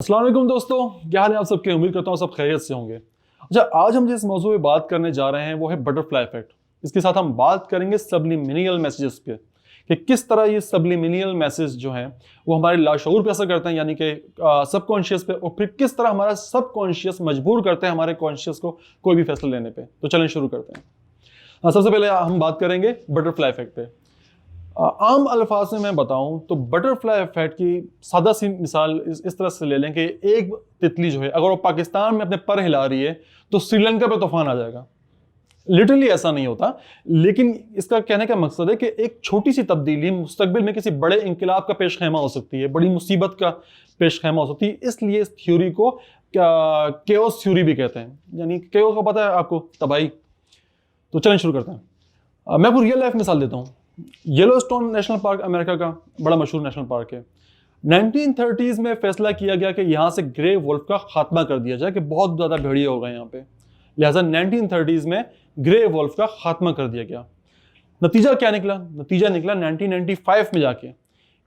अस्सलाम वालेकुम दोस्तों, क्या हाल है आप सबके। उम्मीद करता हूँ सब खैरियत से होंगे। अच्छा, आज हम जिस मौजू पे बात करने जा रहे हैं वो है बटरफ्लाई इफेक्ट। इसके साथ हम बात करेंगे सबलिमिनियल मैसेजेस पे कि किस तरह ये सबलिमिनियल मैसेज जो हैं वो हमारे लाशऊर पे असर करते हैं, यानी कि सबकॉन्शियस पे, और फिर किस तरह हमारा सबकॉन्शियस मजबूर करते हैं हमारे कॉन्शियस को कोई भी फैसला लेने पे। तो चलें शुरू करते हैं। सबसे पहले हम बात करेंगे बटरफ्लाई इफेक्ट पे। आम अल्फाज में मैं बताऊं तो बटरफ्लाई इफेक्ट की सादा सी मिसाल इस तरह से ले लें कि एक तितली जो है अगर वो पाकिस्तान में अपने पर हिला रही है तो श्रीलंका पे तूफान आ जाएगा। लिटरली ऐसा नहीं होता, लेकिन इसका कहने का मकसद है कि एक छोटी सी तब्दीली मुस्तकबिल में किसी बड़े इंकलाब का पेश खैमा हो सकती है, बड़ी मुसीबत का पेश खैमा हो सकती है। इसलिए इस थ्योरी को केओस थ्योरी भी कहते हैं, यानी केओस को पता है आपको, तबाही। तो चलें शुरू करते हैं। मैं आपको रियल लाइफ मिसाल देता हूँ। येलोस्टोन नेशनल पार्क अमेरिका का बड़ा मशहूर नेशनल पार्क है। 1930s में फैसला किया गया कि यहाँ से ग्रे वुल्फ का खात्मा कर दिया जाए कि बहुत ज़्यादा भेड़िए हो गए यहाँ पे, लिहाजा 1930s में ग्रे वुल्फ का खात्मा कर दिया गया। नतीजा क्या निकला? नतीजा निकला 1995 में जाके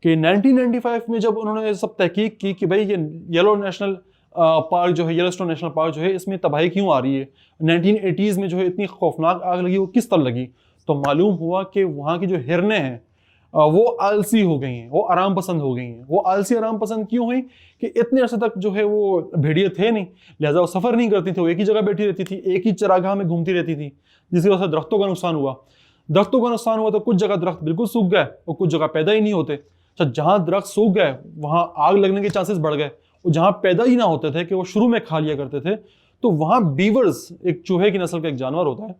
कि 1995 में जब उन्होंने सब तहकीक की कि भाई ये येलो नेशनल पार्क जो है, येलोस्टोन नेशनल पार्क जो है, इसमें तबाही क्यों आ रही है, 1980s में जो है इतनी खौफनाक आग लगी, वो किस तरह लगी, तो मालूम हुआ कि वहाँ की जो हिरनें हैं वो आलसी हो गई हैं, वो आराम पसंद हो गई हैं। वो आलसी आराम पसंद क्यों हुई कि इतने अरसे तक जो है वो भेड़िए थे नहीं, लिहाजा वो सफ़र नहीं करती थी, वो एक ही जगह बैठी रहती थी, एक ही चरागाह में घूमती रहती थी, जिसकी वजह से दरख्तों का नुकसान हुआ। दरख्तों का नुकसान हुआ तो कुछ जगह दरख्त बिल्कुल सूख गए और कुछ जगह पैदा ही नहीं होते। अच्छा, जहाँ दरख्त सूख गए वहाँ आग लगने के चांसेस बढ़ गए, और जहाँ पैदा ही ना होते थे कि वो शुरू में खा लिया करते थे, तो वहाँ बीवर्स, एक चूहे की नस्ल का एक जानवर होता है,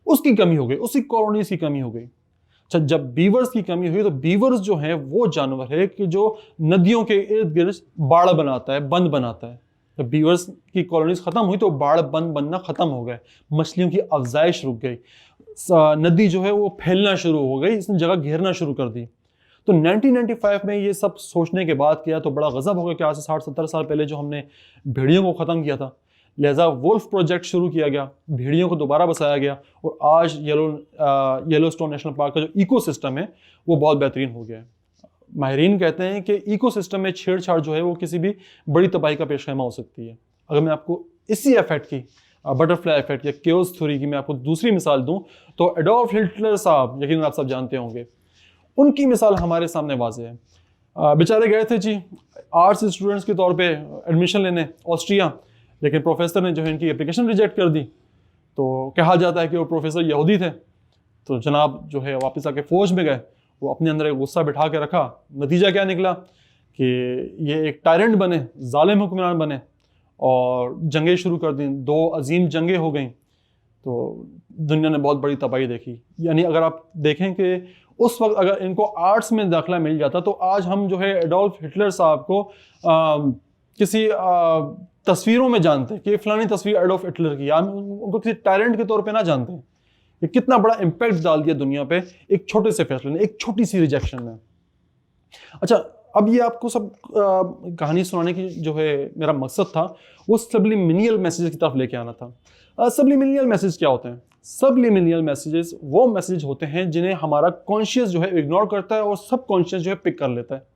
उसकी कमी हो गई, उसकी कॉलोनीज की कमी हो गई। अच्छा, जब बीवर्स की कमी हुई तो बीवर्स जो है वो जानवर है कि जो नदियों के इर्द गिर्द बाड़ बनाता है, बंद बनाता है। जब बीवर्स की कॉलोनीज खत्म हुई तो बाड़ बंद बनना खत्म हो गए, मछलियों की अफजाइश रुक गई, नदी जो है वो फैलना शुरू हो गई, इसने जगह घेरना शुरू कर दी। तो 1995 में ये सब सोचने के बाद किया तो बड़ा गजब हो गया कि आज से 60-70 साल पहले जो हमने भेड़ियों को ख़त्म किया था, लिहाजा वुल्फ प्रोजेक्ट शुरू किया गया, भेड़ियों को दोबारा बसाया गया, और आज येलोस्टोन नेशनल पार्क का जो इकोसिस्टम है वो बहुत बेहतरीन हो गया है। माहिरीन कहते हैं कि इकोसिस्टम में छेड़छाड़ जो है वो किसी भी बड़ी तबाही का पेशखैमा हो सकती है। अगर मैं आपको इसी इफेक्ट की, बटरफ्लाई इफेक्ट या केओस थ्योरी की मैं आपको दूसरी मिसाल दूं तो एडोल्फ हिटलर साहब, यकीनन आप सब जानते होंगे, उनकी मिसाल हमारे सामने वाज़ेह है। बेचारे गए थे जी आर्ट्स स्टूडेंट्स के तौर पे एडमिशन लेने ऑस्ट्रिया, लेकिन प्रोफेसर ने जो है इनकी एप्लीकेशन रिजेक्ट कर दी। तो कहा जाता है कि वो प्रोफेसर यहूदी थे, तो जनाब जो है वापस आके फौज में गए, वो अपने अंदर एक गुस्सा बिठा के रखा। नतीजा क्या निकला कि ये एक टायरेंट बने, जालिम हुक्मरान बने, और जंगें शुरू कर दी, 2 अजीम जंगें हो गई। तो दुनिया ने बहुत बड़ी तबाही देखी। यानी अगर आप देखें कि उस वक्त अगर इनको आर्ट्स में दाखिला मिल जाता तो आज हम जो है एडोल्फ हिटलर साहब को किसी तस्वीरों में जानते कि फलानी तस्वीर एडोल्फ हिटलर की, या उनको किसी टायरेंट के तौर पे ना जानते हैं। ये कितना बड़ा इम्पैक्ट डाल दिया दुनिया पे एक छोटे से फैसले ने, एक छोटी सी रिजेक्शन ने। अच्छा, अब ये आपको सब कहानी सुनाने की जो है मेरा मकसद था वो सबलिमिनियल मैसेज की तरफ लेके आना था। सबलिमिनियल मैसेज क्या होते हैं? सबलिमिनियल मैसेजेस वो मैसेज होते हैं जिन्हें हमारा कॉन्शियस जो है इग्नोर करता है और सब कॉन्शियस जो है पिक कर लेता है।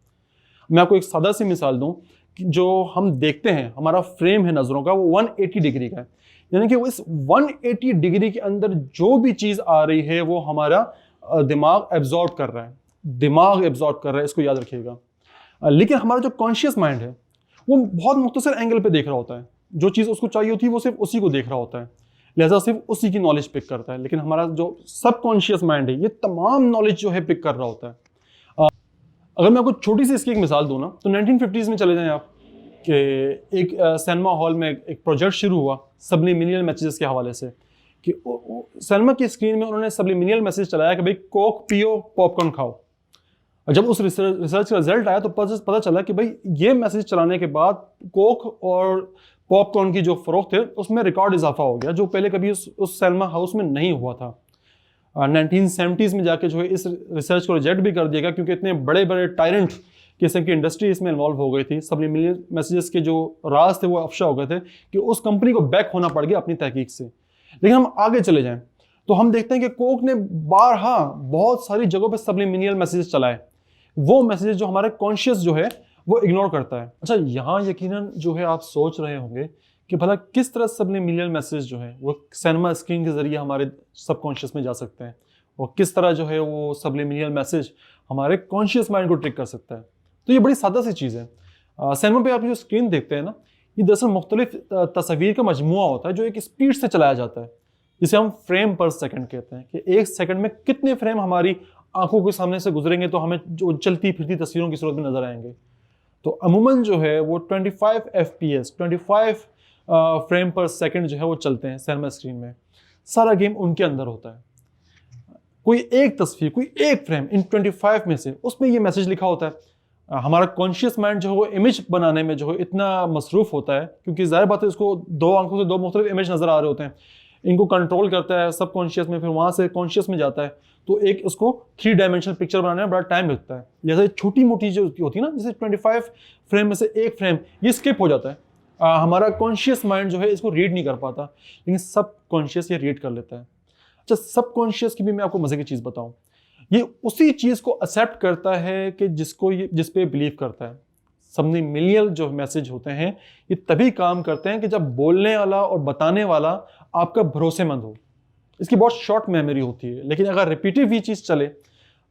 मैं आपको एक सादा सी मिसाल दूं कि जो हम देखते हैं, हमारा फ्रेम है नज़रों का, वो 180 डिग्री का है, यानी कि वो इस 180 डिग्री के अंदर जो भी चीज़ आ रही है वो हमारा दिमाग एब्जॉर्ब कर रहा है, दिमाग एब्जॉर्ब कर रहा है, इसको याद रखिएगा। लेकिन हमारा जो कॉन्शियस माइंड है वो बहुत मुख्तसर एंगल पे देख रहा होता है, जो चीज़ उसको चाहिए होती है वो सिर्फ उसी को देख रहा होता है, लिहाजा सिर्फ उसी की नॉलेज पिक करता है। लेकिन हमारा जो सबकॉन्शियस माइंड है ये तमाम नॉलेज जो है पिक कर रहा होता है। अगर मैं आपको छोटी सी इसकी एक मिसाल दूँ ना तो 1950s में चले जाएं आप कि एक सिनेमा हॉल में एक प्रोजेक्ट शुरू हुआ सबलिमिनियल मैसेजेस के हवाले से कि सिनेमा की स्क्रीन में उन्होंने सबलिमिनियल मैसेज चलाया कि भाई कोक पियो, पॉपकॉर्न खाओ। जब उस रिसर्च का रिजल्ट आया तो पता चला कि भाई ये मैसेज चलाने के बाद कोक और पॉपकॉर्न की जो फ़रोख्त है उसमें रिकॉर्ड इजाफा हो गया, जो पहले कभी उस सिनेमा हाउस में नहीं हुआ था। 1970s में जाके जो है इस रिसर्च को रिजेक्ट भी कर दिया गया, क्योंकि इतने बड़े बड़े टायरेंट किस्म की इंडस्ट्री इसमें इन्वॉल्व हो गई थी। सबलिमिनियल मैसेजेस के जो राज थे वो अफशा हो गए थे कि उस कंपनी को बैक होना पड़ गया अपनी तहकीक से। लेकिन हम आगे चले जाएं तो हम देखते हैं कि कोक ने बारहा बहुत सारी जगहों पर सबलिमिनियल मैसेजेस चलाए। वो मैसेजेस जो हमारे कॉन्शियस जो है वो इग्नोर करता है। अच्छा, यहाँ यकीनन जो है आप सोच रहे होंगे कि भला किस तरह सबलिमिनल मैसेज जो है वो सिनेमा स्क्रीन के जरिए हमारे सबकॉन्शियस में जा सकते हैं, और किस तरह जो है वो सबलिमिनल मैसेज हमारे कॉन्शियस माइंड को ट्रिक कर सकता है। तो ये बड़ी सादा सी चीज़ है। सिनेमा पे आप जो स्क्रीन देखते हैं ना, ये दरअसल मुख्तलिफ तस्वीर का मजमुआ होता है जो एक स्पीड से चलाया जाता है, जिसे हम फ्रेम पर सेकंड कहते हैं, कि एक सेकंड में कितने फ्रेम हमारी आंखों के सामने से गुजरेंगे तो हमें जो चलती फिरती तस्वीरों की सूरत में नजर आएंगे। तो अमूमन जो है वो 25 FPS 25 फ्रेम पर सेकंड जो है वो चलते हैं सिनेमा स्क्रीन में। सारा गेम उनके अंदर होता है। कोई एक तस्वीर, कोई एक फ्रेम इन 25 में से, उसमें ये मैसेज लिखा होता है। हमारा कॉन्शियस माइंड जो है वो इमेज बनाने में जो है इतना मसरूफ होता है, क्योंकि जाहिर बात है उसको दो आंखों से दो मुख्तलिफ इमेज नजर आ रहे होते हैं, इनको कंट्रोल करता है सब कॉन्शियस में, फिर वहां से कॉन्शियस में जाता है, तो एक उसको 3 डायमेंशनल पिक्चर बनाने में बड़ा टाइम लगता है। जैसे छोटी मोटी जो होती है ना, जैसे 25 फ्रेम में से एक फ्रेम ये स्किप हो जाता है, हमारा कॉन्शियस माइंड जो है इसको रीड नहीं कर पाता, लेकिन सब कॉन्शियस ये रीड कर लेता है। अच्छा, सब कॉन्शियस की भी मैं आपको मजे की चीज बताऊं, ये उसी चीज को एक्सेप्ट करता है कि जिस पे बिलीव करता है। सबलिमिनल जो मैसेज होते हैं ये तभी काम करते हैं कि जब बोलने वाला और बताने वाला आपका भरोसेमंद हो। इसकी बहुत शॉर्ट मेमोरी होती है, लेकिन अगर रिपीटिव ये चीज़ चले,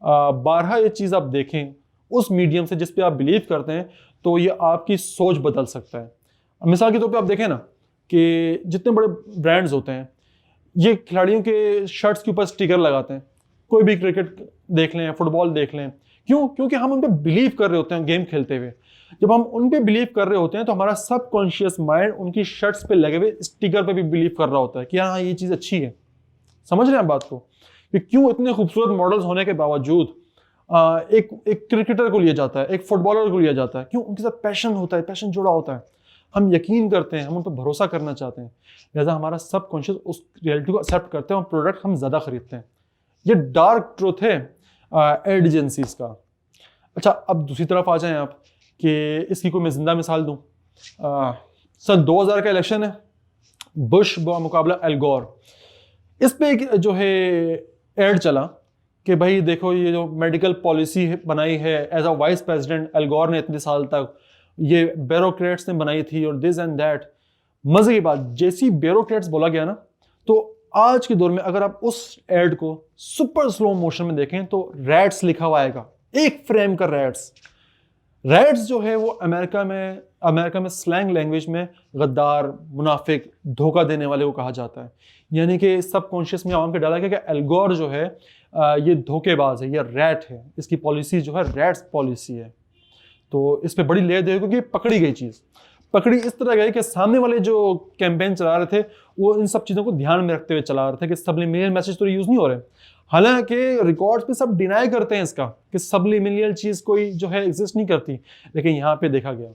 बारहा ये चीज़ आप देखें उस मीडियम से जिस पे आप बिलीव करते हैं, तो ये आपकी सोच बदल सकता है। मिसाल के तौर पे आप देखें ना कि जितने बड़े ब्रांड्स होते हैं ये खिलाड़ियों के शर्ट्स के ऊपर स्टिकर लगाते हैं। कोई भी क्रिकेट देख लें, फुटबॉल देख लें, क्यों? क्योंकि हम उन पर बिलीव कर रहे होते हैं गेम खेलते हुए। जब हम उन पे बिलीव कर रहे होते हैं तो हमारा सबकॉन्शियस माइंड उनकी शर्ट्स पे लगे हुए स्टिकर पे भी बिलीव कर रहा होता है कि हाँ ये चीज़ अच्छी है। समझ रहे हैं बात को, कि क्यों इतने खूबसूरत मॉडल्स होने के बावजूद एक क्रिकेटर को लिया जाता है, एक फुटबॉलर को लिया जाता है? क्यों? उनके साथ पैशन होता है, पैशन जुड़ा होता है, हम यकीन करते हैं, हम उन पर भरोसा करना चाहते हैं, लिहाजा हमारा सबकॉन्शियस उस रियलिटी को एक्सेप्ट करते हैं और प्रोडक्ट हम ज़्यादा खरीदते हैं। ये डार्क ट्रूथ है एड एजेंसीज का। अच्छा, अब दूसरी तरफ आ जाएं आप कि इसकी कोई मैं जिंदा मिसाल दूं। सन 2000 का इलेक्शन है, बुश मुकाबला एल गोर। इस पे एक जो है एड चला कि भाई देखो ये जो मेडिकल पॉलिसी बनाई है as a vice president Al Gore ने इतने साल तक, ये ब्यूरोक्रेट्स ने बनाई थी और दिस एंड दैट। मजे की बात, जैसी ब्यूरोक्रेट्स बोला गया ना, तो आज के दौर में अगर आप उस एड को सुपर स्लो मोशन में देखें तो रैट्स लिखा हुआ आएगा, एक फ्रेम का रैट्स। रैट्स जो है वो अमेरिका में स्लैंग लैंग्वेज में गद्दार, मुनाफिक, धोखा देने वाले को कहा जाता है। यानी कि सबकॉन्शियस में आवाम के डाला गया कि एल गोर जो है ये धोखेबाज है, ये रैट है, इसकी पॉलिसी जो है रैट्स पॉलिसी है। तो इस पे बड़ी लेर देर क्योंकि पकड़ी गई चीज़, पकड़ी इस तरह गई कि सामने वाले जो कैंपेन चला रहे थे वो इन सब चीज़ों को ध्यान में रखते हुए चला रहे थे कि सबलिमिनल मैसेज तो यूज़ नहीं हो रहे। हालांकि रिकॉर्ड्स पे सब डिनाई करते हैं इसका कि सबलिमिनल चीज़ कोई जो है एग्जिस्ट नहीं करती, लेकिन यहाँ पे देखा गया।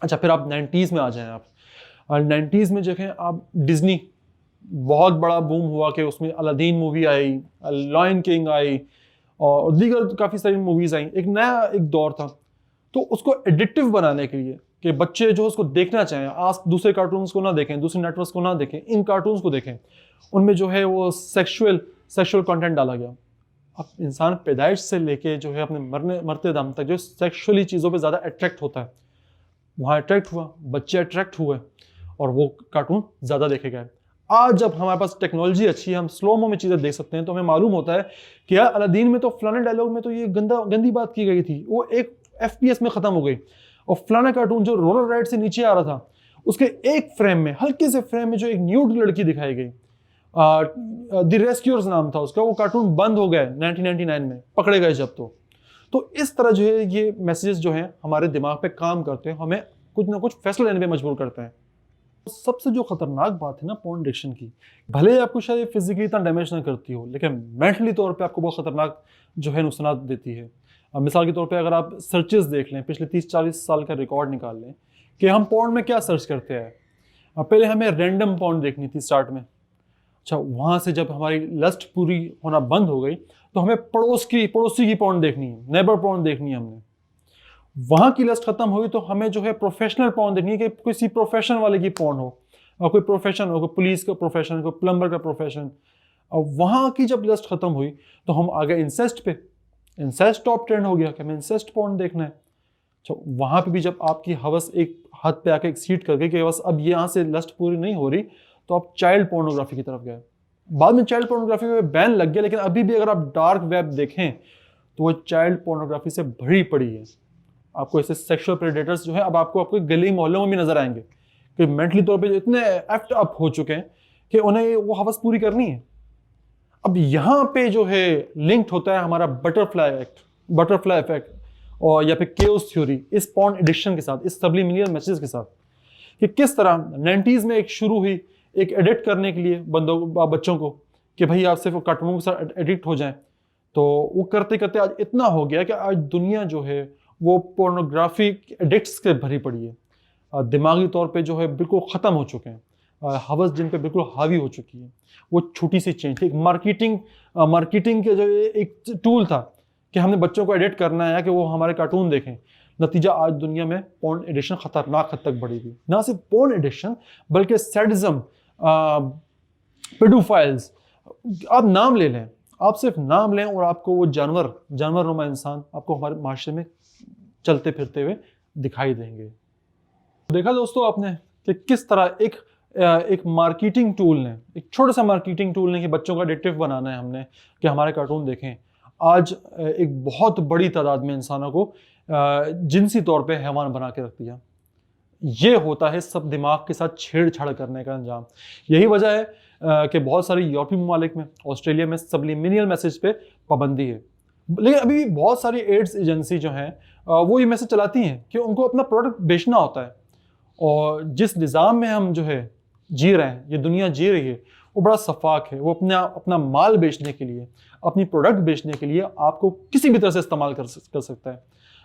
अच्छा, फिर आप 90s में आ जाएं आप, और 90s में जो है आप डिज्नी बहुत बड़ा बूम हुआ कि उसमें अलादीन मूवी आई, लॉयन किंग आई और दीगर काफ़ी सारी मूवीज़ आई। एक नया एक दौर था, तो उसको एडिक्टिव बनाने के लिए कि बच्चे जो उसको देखना चाहें, आज दूसरे कार्टून्स को ना देखें, दूसरे नेटवर्क्स को ना देखें, इन कार्टून्स को देखें, उनमें जो है वो सेक्सुअल कंटेंट डाला गया। अब इंसान पैदाइश से लेके जो है अपने मरते दम तक जो सेक्सुअली चीज़ों पे ज़्यादा अट्रैक्ट होता है, वहाँ अट्रैक्ट हुआ, बच्चे अट्रैक्ट हुए और वो कार्टून ज़्यादा देखे गए। आज जब हमारे पास टेक्नोलॉजी अच्छी है, हम स्लोमो में चीज़ें देख सकते हैं, तो हमें मालूम होता है कि यार अलादीन में तो फलाने डायलॉग में तो ये गंदी बात की गई थी, वो एक FPS में ख़त्म हो गई। और फलाना कार्टून जो रोलर राइड से नीचे आ रहा था, उसके एक फ्रेम में, हल्के से फ्रेम में जो एक न्यूड लड़की दिखाई गई, द रेस्क्यूअर्स नाम था उसका, वो कार्टून बंद हो गया 1999 में, पकड़े गए जब। तो इस तरह जो है ये मैसेजेस जो हैं हमारे दिमाग पे काम करते हैं, हमें कुछ ना कुछ फैसला लेने पे मजबूर करते हैं। सबसे जो खतरनाक बात है ना पोर्न एडिक्शन की, भले आपको शायद फिजिकली इतना डैमेज ना करती हो, लेकिन मेंटली तौर पे आपको बहुत खतरनाक जो है नुकसान देती है। अब मिसाल के तौर पे अगर आप सर्चेस देख लें, पिछले 30-40 साल का रिकॉर्ड निकाल लें कि हम पोर्न में क्या सर्च करते हैं। पहले हमें रैंडम पोर्न देखनी थी स्टार्ट में। अच्छा, वहाँ से जब हमारी लस्ट पूरी होना बंद हो गई तो हमें पड़ोसी की पोर्न देखनी है, नेबर पोर्न देखनी है हमने। वहाँ की लस्ट खत्म हुई तो हमें जो है प्रोफेशनल पोर्न देखनी है कि किसी प्रोफेशन वाले की पोर्न हो, और कोई प्रोफेशन हो, कोई पुलिस का प्रोफेशन, कोई प्लम्बर का प्रोफेशन। और वहाँ की जब लस्ट खत्म हुई तो हम आ गए इंसेस्ट पे। इंसेस्ट टॉप ट्रेंड हो गया कि हमें इंसेस्ट पोर्न देखना है। तो वहाँ पे भी जब आपकी हवस एक हद पे आके एक्सीड कर गई कि बस अब ये यहाँ से लस्ट पूरी नहीं हो रही, तो आप चाइल्ड पोर्नोग्राफी की तरफ गए। बाद में चाइल्ड पोर्नोग्राफी पे बैन लग गया, लेकिन अभी भी अगर आप डार्क वेब देखें तो वो चाइल्ड पोर्नोग्राफी से भरी पड़ी है। आपको ऐसे सेक्सुअल प्रेडेटर्स जो है अब आपको गली मोहल्लों में भी नजर आएंगे कि मेंटली तौर पे इतने एक्ट अप हो चुके हैं कि उन्हें वो हवस पूरी करनी है। अब यहाँ पे जो है लिंक्ड होता है हमारा बटरफ्लाई इफेक्ट और या फिर केओस थ्योरी इस पॉर्न एडिक्शन के साथ, इस सब्लिमिनल मैसेजेस के साथ, कि किस तरह 90s में एक शुरू हुई एक एडिट करने के लिए बच्चों को कि भाई आप सिर्फ कार्टूनों के साथ एडिक्ट हो जाएं, तो वो करते करते आज इतना हो गया कि आज दुनिया जो है वो पोर्नोग्राफी एडिक्ट्स से भरी पड़ी है। दिमागी तौर पे जो है बिल्कुल ख़त्म हो चुके हैं, हवस जिन पे बिल्कुल हावी हो चुकी है। वो छोटी सी चेंज थी, एक मार्केटिंग के जो एक टूल था कि हमने बच्चों को एडिट करना है कि वो हमारे कार्टून देखें। नतीजा आज दुनिया में पोर्न एडिक्शन खतरनाक हद तक बढ़ी हुई। ना सिर्फ पोर्न एडिक्शन बल्कि सैडिज्म, पेडोफाइल्स, आप नाम ले लें, आप सिर्फ नाम लें और आपको वो जानवरनुमा इंसान आपको हमारे माशरे में चलते फिरते हुए दिखाई देंगे। देखा दोस्तों आपने कि किस तरह एक मार्केटिंग टूल ने, एक छोटा सा मार्केटिंग टूल ने कि बच्चों का एडिक्टिव बनाना है हमने कि हमारे कार्टून देखें, आज एक बहुत बड़ी तादाद में इंसानों को जिनसी तौर पे हैवान बना के रख दिया। ये होता है सब दिमाग के साथ छेड़छाड़ करने का अंजाम। यही वजह है कि बहुत सारे यूरोपीय ममालिक में, ऑस्ट्रेलिया में सब्लिमिनल मैसेज पे पाबंदी है, लेकिन अभी भी बहुत सारी एड्स एजेंसी जो हैं वो ये मैसेज चलाती हैं कि उनको अपना प्रोडक्ट बेचना होता है। और जिस निज़ाम में हम जो है जी रहे हैं, ये दुनिया जी रही है, वो बड़ा सफाक है। वो अपना माल बेचने के लिए, अपनी प्रोडक्ट बेचने के लिए आपको किसी भी तरह से इस्तेमाल कर सकता है।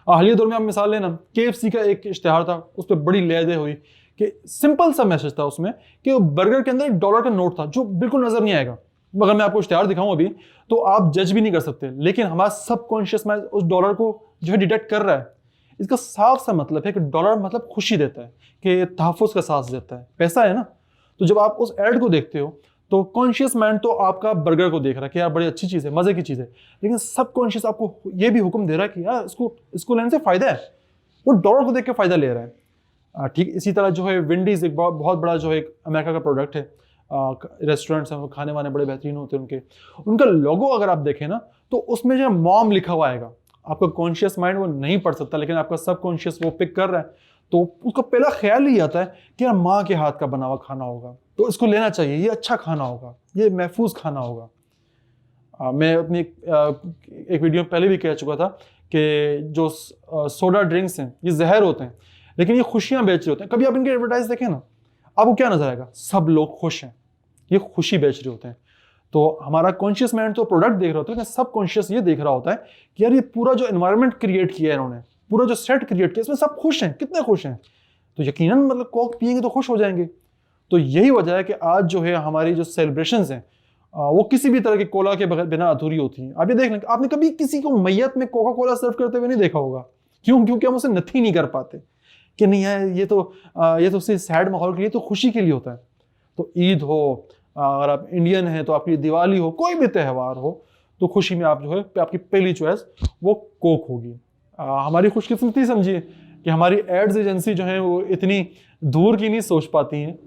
हालिया दौर में आप मिसाल लेना, KFC का एक इश्तिहार था, उस पर बड़ी लहदे हुई कि सिंपल सा मैसेज था उसमें कि वो बर्गर के अंदर $1 का नोट था जो बिल्कुल नजर नहीं आएगा। अगर मैं आपको इश्तिहार दिखाऊं अभी तो आप जज भी नहीं कर सकते, लेकिन हमारा सबकॉन्शियस माइंड उस डॉलर को जो है डिटेक्ट कर रहा है। इसका साफ सा मतलब है कि डॉलर मतलब खुशी देता है, कि तहफ़्फ़ुज़ का सांस देता है, पैसा है ना। तो जब आप उस एड को देखते हो तो कॉन्शियस माइंड तो आपका बर्गर को देख रहा है कि यार बड़ी अच्छी चीज़ है, मज़े की चीज़ है, लेकिन सबकॉन्शियस आपको ये भी हुक्म दे रहा है कि यार इसको लेने से फ़ायदा है। वो डॉलर को देख के फ़ायदा ले रहा है। ठीक इसी तरह जो है विंडीज़ एक बहुत बड़ा जो है एक अमेरिका का प्रोडक्ट है। रेस्टोरेंट्स हैं, खाने वाने बड़े बेहतरीन होते हैं उनका लोगो अगर आप देखें ना तो उसमें जो मॉम लिखा हुआ आएगा। आपका कॉन्शियस माइंड वो नहीं पढ़ सकता, लेकिन आपका सबकॉन्शियस वो पिक कर रहा है, तो उसका पहला ख्याल ही आता है कि यार माँ के हाथ का बना हुआ खाना होगा, तो इसको लेना चाहिए, ये अच्छा खाना होगा, ये महफूज खाना होगा। मैं अपनी एक वीडियो में पहले भी कह चुका था कि जो सोडा ड्रिंक्स हैं ये जहर होते हैं, लेकिन ये खुशियाँ बेच रहे होते हैं। कभी आप इनके एडवर्टाइज देखें ना, आपको क्या नजर आएगा, सब लोग खुश हैं, ये खुशी बेच रहे होते हैं। तो हमारा कॉन्शियस माइंड तो प्रोडक्ट देख रहा होता है, लेकिन सब कॉन्शियस ये देख रहा होता है कि यार ये पूरा जो एनवायरनमेंट क्रिएट किया है इन्होंने, पूरा जो सेट क्रिएट किया, इसमें सब खुश हैं, कितने खुश हैं, तो यकीनन मतलब कोक पिएंगे तो खुश हो जाएंगे। तो यही वजह है कि आज जो है हमारी जो सेलिब्रेशंस हैं वो किसी भी तरह के कोला के बिना अधूरी होती हैं। आप ये देख लें, आपने कभी किसी को मैयत में कोका कोला सर्व करते हुए नहीं देखा होगा। क्यों? क्योंकि हम उसे नथी नहीं कर पाते कि नहीं है ये तो सिर्फ सैड माहौल के लिए, तो खुशी के लिए होता है। तो ईद हो, अगर आप इंडियन हैं तो आपकी दिवाली हो, कोई भी त्यौहार हो, तो खुशी में आप जो है आपकी पहली चॉइस वो कोक होगी। हमारी खुशकिस्मती समझिए कि हमारी एड्स एजेंसी जो है वो इतनी दूर की नहीं सोच पाती हैं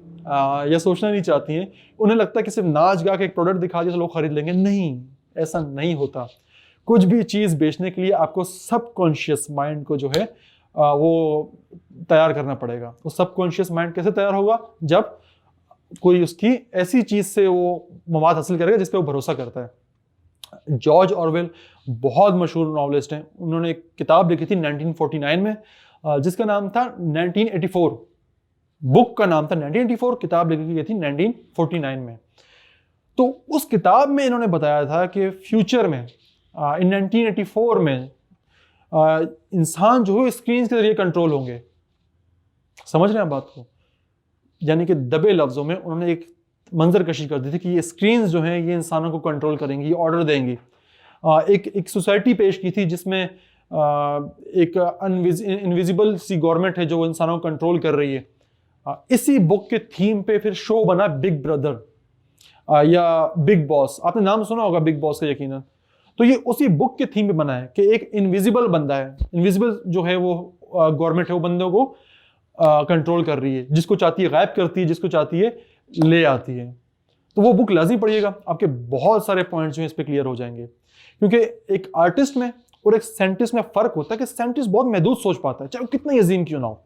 या सोचना नहीं चाहती हैं। उन्हें लगता है कि सिर्फ नाच गा के एक प्रोडक्ट दिखा दिया तो लोग खरीद लेंगे। नहीं, ऐसा नहीं होता। कुछ भी चीज़ बेचने के लिए आपको सबकॉन्शियस माइंड को जो है वो तैयार करना पड़ेगा। वो सबकॉन्शियस माइंड कैसे तैयार होगा? जब कोई उसकी ऐसी चीज़ से वो मवाद हासिल करेगा जिस पे वो भरोसा करता है। जॉर्ज ऑरवेल बहुत मशहूर नॉवलिस्ट हैं। उन्होंने एक किताब लिखी थी 1949 में जिसका नाम था 1984। बुक का नाम था 1984, किताब लिखी गई थी 1949 में। तो उस किताब में इन्होंने बताया था कि फ्यूचर में इन 1984 में इंसान जो है स्क्रीन के जरिए कंट्रोल होंगे। समझ रहे हैं बात को? यानी कि दबे लफ्जों में उन्होंने एक मंजर कशी कर दी थी कि ये स्क्रीन्स जो हैं ये इंसानों को कंट्रोल करेंगी, ऑर्डर देंगी। एक सोसाइटी पेश की थी जिसमें एक इनविजिबल सी गवर्नमेंट है जो इंसानों को कंट्रोल कर रही है। इसी बुक के थीम पे फिर शो बना बिग ब्रदर या बिग बॉस। आपने नाम सुना होगा बिग बॉस का यकीनन। तो ये उसी बुक के थीम पे बना है कि एक इनविजिबल बंदा है, इनविजिबल जो है वो गवर्नमेंट है वो बंदों को कंट्रोल कर रही है, जिसको चाहती है गायब करती है, जिसको चाहती है ले आती है। तो वो बुक लाजमी पढ़िएगा, आपके बहुत सारे पॉइंट्स जो हैं इस पे क्लियर हो जाएंगे। क्योंकि एक आर्टिस्ट में और एक साइंटिस्ट में फर्क होता है कि साइंटिस्ट बहुत महदूद सोच पाता है, चाहे वो कितना यजीम क्यों ना हो।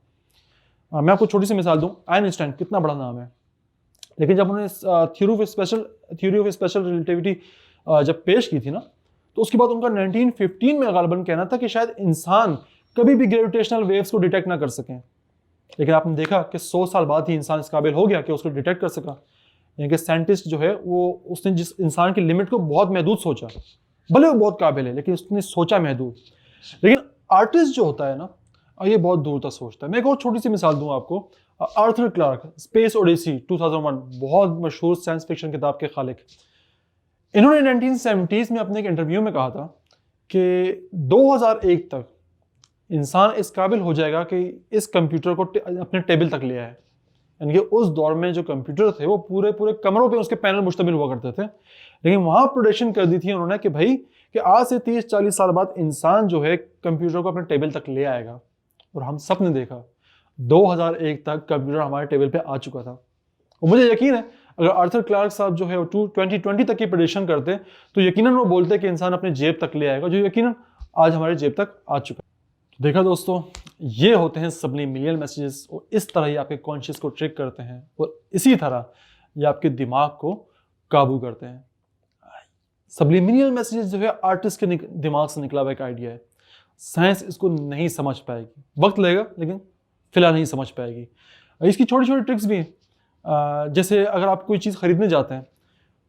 मैं आपको छोटी सी मिसाल दूं, आइंस्टाइन कितना बड़ा नाम है, लेकिन जब उन्होंने थ्योरी ऑफ स्पेशल रिलेटिविटी जब पेश की थी ना, तो उसके बाद उनका 1915 में गालिबन कहना था कि शायद इंसान कभी भी ग्रेविटेशनल वेव्स को डिटेक्ट ना कर सकें। लेकिन आपने देखा कि 100 साल बाद ही इंसान इस काबिल हो गया कि उसको डिटेक्ट कर सका। यानी कि साइंटिस्ट जो है वो उसने जिस इंसान की लिमिट को बहुत महदूद सोचा, भले वो बहुत काबिल है लेकिन उसने सोचा महदूद। लेकिन आर्टिस्ट जो होता है ना, ये बहुत दूर तक सोचता है। मैं एक और छोटी सी मिसाल दूं आपको, आर्थर क्लार्क, स्पेस ओडिसी 2001, बहुत मशहूर साइंस फिक्शन किताब के खालिक। इन्होंने 1970s में अपने एक इंटरव्यू में कहा था कि 2001 तक इंसान इस काबिल हो जाएगा कि इस कंप्यूटर को अपने टेबल तक ले आए। यानी कि उस दौर में जो कंप्यूटर थे वो पूरे पूरे कमरों पे उसके पैनल मुश्तमिल हुआ करते थे, लेकिन वहां प्रोडिक्शन कर दी थी उन्होंने कि भाई कि आज से 30-40 साल बाद इंसान जो है कंप्यूटर को अपने टेबल तक ले आएगा। और हम सब ने देखा 2001 तक कंप्यूटर हमारे टेबल पे आ चुका था। और मुझे यकीन है अगर आर्थर क्लार्क साहब जो है 2020 तक की प्रेडिक्शन करते तो यकीनन वो बोलते कि इंसान अपने जेब तक ले आएगा, जो यकीनन आज हमारे जेब तक आ चुका है। देखा दोस्तों, ये होते हैं सबलिमिनल मैसेजेस, और इस तरह ये आपके कॉन्शियस को ट्रिक करते हैं और इसी तरह ये आपके दिमाग को काबू करते हैं। सबलिमिनल मैसेजेस जो है आर्टिस्ट के दिमाग से निकला हुआ एक आइडिया है। साइंस इसको नहीं समझ पाएगी, वक्त लगेगा लेकिन फिलहाल नहीं समझ पाएगी। इसकी छोटी छोटी ट्रिक्स भी हैं। जैसे अगर आप कोई चीज़ खरीदने जाते हैं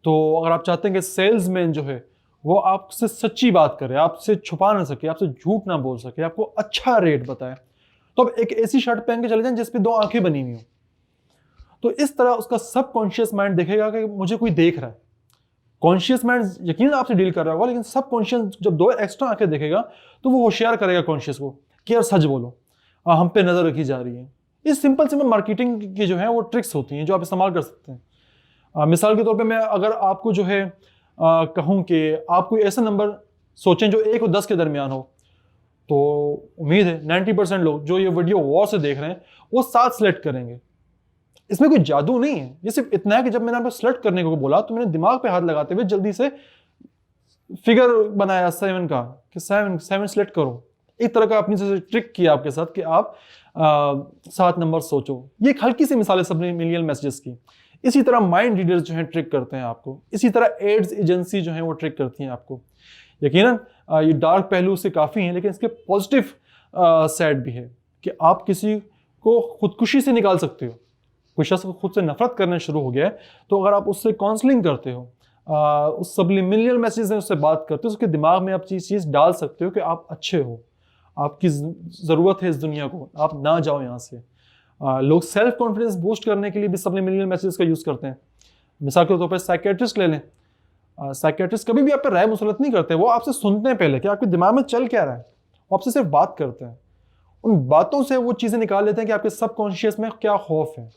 तो अगर आप चाहते हैं कि सेल्समैन जो है वो आपसे सच्ची बात करे, आपसे छुपा ना सके, आपसे झूठ ना बोल सके, आपको अच्छा रेट बताए, तो आप एक ऐसी शर्ट पहन के चले जाएं जिसपे 2 आंखें बनी हुई हो। तो इस तरह उसका सबकॉन्शियस माइंड देखेगा कि मुझे कोई देख रहा है। कॉन्शियस माइंड यकीन आपसे डील कर रहा होगा, लेकिन सबकॉन्शियस जब 2 एक्स्ट्रा आंखें देखेगा तो वो होशियार करेगा कॉन्शियस को कि यार सच बोलो, हम पे नजर रखी जा रही है। इस सिंपल मार्केटिंग की जो है वो ट्रिक्स होती हैं जो आप इस्तेमाल कर सकते हैं। मिसाल के तौर पे मैं अगर आपको जो है कहूँ कि आप कोई ऐसा नंबर सोचें जो 1 और 10 के दरमियान हो, तो उम्मीद है 90% लोग जो ये वीडियो गौर से देख रहे हैं वो 7 सेलेक्ट करेंगे। इसमें कोई जादू नहीं है, ये सिर्फ इतना है कि जब मैंने आपको सेलेक्ट करने को बोला तो मैंने दिमाग पे हाथ लगाते हुए जल्दी से फिगर बनाया 7 का कि 7 सेलेक्ट करो। एक तरह का अपनी से ट्रिक किया आपके साथ कि आप 7 नंबर सोचो। ये एक हल्की सी मिसाल है सबलिमिनल मैसेजेस की। इसी तरह माइंड रीडर्स जो हैं ट्रिक करते हैं आपको, इसी तरह एड्स एजेंसी जो हैं वो ट्रिक करती हैं आपको। यकीनन ये डार्क पहलू से काफ़ी हैं, लेकिन इसके पॉजिटिव साइड भी है कि आप किसी को खुदकुशी से निकाल सकते हो। कोई शख्स खुद से नफरत करना शुरू हो गया है तो अगर आप उससे काउंसलिंग करते हो, उस सबलिमिनल मैसेज में उससे बात करते हो, उसके दिमाग में आप चीज़ डाल सकते हो कि आप अच्छे हो, आपकी ज़रूरत है इस दुनिया को, आप ना जाओ यहाँ से। लोग सेल्फ कॉन्फिडेंस बूस्ट करने के लिए भी सबलिमिनल मैसेजेस का यूज़ करते हैं। मिसाल के तौर पर साइकेट्रिस्ट ले लें। साइकेट्रिस्ट कभी भी आप पर राय मुसलत नहीं करते, वो आपसे सुनते हैं पहले कि आपके दिमाग में चल क्या रहा है, वो आपसे सिर्फ बात करते हैं। उन बातों से वो चीज़ें निकाल लेते हैं कि आपके सबकॉन्शियस में क्या खौफ है,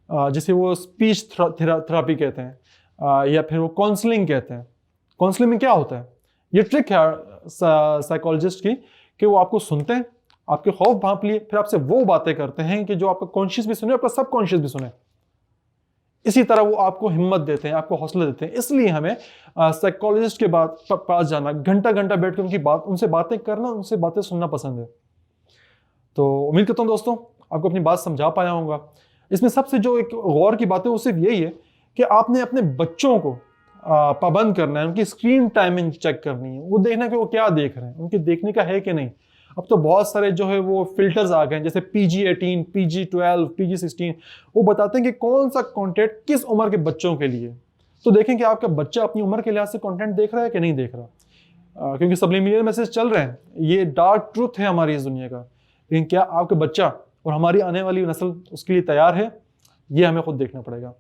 जिसे वो स्पीच थेरापी कहते हैं या फिर वो काउंसलिंग कहते हैं। काउंसलिंग में क्या होता है, ये ट्रिक है साइकोलॉजिस्ट की कि वो आपको सुनते हैं, आपके खौफ भांप लिए, फिर आपसे वो बातें करते हैं कि जो आपका कॉन्शियस भी सुने, आपका सबकॉन्शियस भी सुने। इसी तरह वो आपको हिम्मत देते हैं, आपको हौसला देते हैं। इसलिए हमें साइकोलॉजिस्ट के पास जाना, घंटा घंटा बैठ कर उनसे बातें करना, उनसे बातें सुनना पसंद है। तो उम्मीद करता हूँ दोस्तों आपको अपनी बात समझा पाया होगा। इसमें सबसे जो एक गौर की बात है वो सिर्फ यही है कि आपने अपने बच्चों को पाबंद करना है, उनकी स्क्रीन टाइमिंग चेक करनी है, वो देखना कि वो क्या देख रहे हैं, उनके देखने का है कि नहीं। अब तो बहुत सारे जो है वो फिल्टर्स आ गए हैं, जैसे PG-18, PG-12, PG-16, वो बताते हैं कि कौन सा कंटेंट किस उम्र के बच्चों के लिए। तो देखें कि आपका बच्चा अपनी उम्र के लिहाज से कंटेंट देख रहा है कि नहीं देख रहा, क्योंकि सबलिमिनल मैसेज चल रहे हैं। ये डार्क ट्रूथ है हमारी इस दुनिया का, लेकिन क्या आपका बच्चा और हमारी आने वाली नस्ल उसके लिए तैयार है, ये हमें खुद देखना पड़ेगा।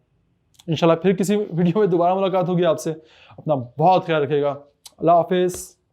इंशाल्लाह फिर किसी वीडियो में दोबारा मुलाकात होगी आपसे। अपना बहुत ख्याल रखिएगा। अल्लाह हाफिज़।